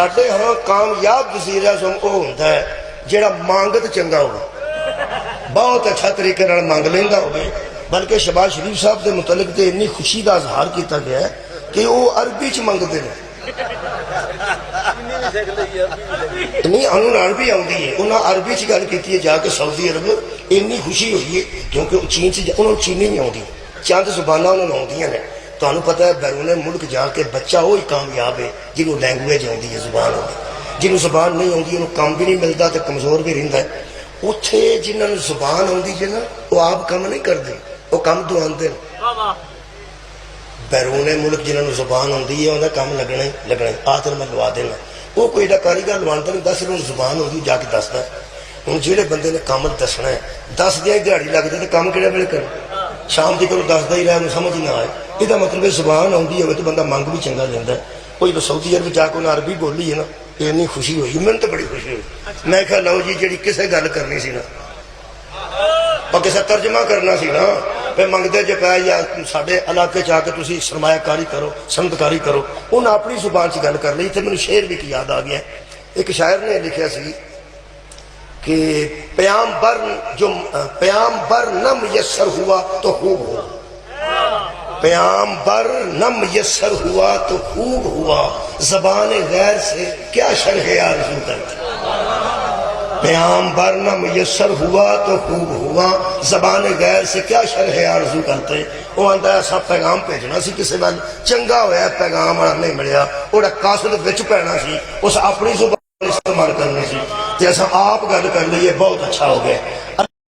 साडे हाँ कामयाब वज़ीर आज़म वो होंदा है जिहड़ा मांगत चंगा हो, बहुत अच्छा तरीके नाल मंग लेंदा होवे। बल्कि शहबाज शरीफ साहब के मुतलक तो इन्नी खुशी का इजहार किया गया है कि वो अरबी च मंगते हैं। नहीं उन्होंने अरबी आती है, उन्हें अरबी च गल की जाके सऊदी अरब, इन्नी खुशी हुई है क्योंकि चीन से उन्होंने चीनी नहीं आती, चंद जुबाना उन्होंने आउंदियां ने। तुहानू पता है बैरूने मुल्क जाके बच्चा वो ही कामयाब है जिन्होंने लैंगुएज आती है, जुबान आती, जिन्होंने जुबान नहीं आती उन्होंने काम भी नहीं मिलता तो कमजोर भी रहिंदा है। उत्थे जिन्होंने जुबान आती है ना वो आप काम नहीं करते, वो काम दुआते हैं। बैरूने मुल्क जिन्होंने जुबान आती है उन्हें काम लगना ही लगना, आखिर मैं लवा देना। वो कोई एडा कारीगर लवाता नहीं, दस उन्होंने जुबान आती जाके दसदा। हूँ जोड़े बंदे ने काम दसना है, दस दिया दिहाड़ी लगती तो काम कि वेले कर, शाम की कोई दसदा ही रहा समझ ना आए। यदा मतलब जुबान आती हो तो बंदा मंग भी चंगा लेंदा। कोई तो सऊदी अरब जाके उन्हें अरबी बोली है ना, इन्नी खुशी हुई, मैंने तो बड़ी खुशी हुई। मैं क्या लो जी जी किसे गल करनी सी ना किसी तर्जमा करना सी ना, फिर मंगते जो पै या साढ़े इलाके च आके तुम सरमायाकारी करो, संतकारी करो, उन्हें अपनी जुबान च गल कर ली। तो मैंने शेर भी याद आ गया, एक शायर ने लिखा सी कि प्याम्बर न मुयस्सर हुआ तो खूब हो, प्याम्बर न मुयस्सर हुआ तो खूब हुआ, ज़बान गैर से क्या शरह आरज़ू करती। प्याम्बर न मुयस्सर हुआ तो खूब हुआ, ज़बान गैर से क्या शरह आरज़ू करते। वो आंदा ऐसा पैगाम भेजना सी किसी वाल, चंगा होया पैगाम वाला नहीं मिलिया, वो कासद विच पैना सी, उस अपनी जुबान इस्तेमाल करनी सी, ते असां आप गल कर लईए बहुत अच्छा हो गया।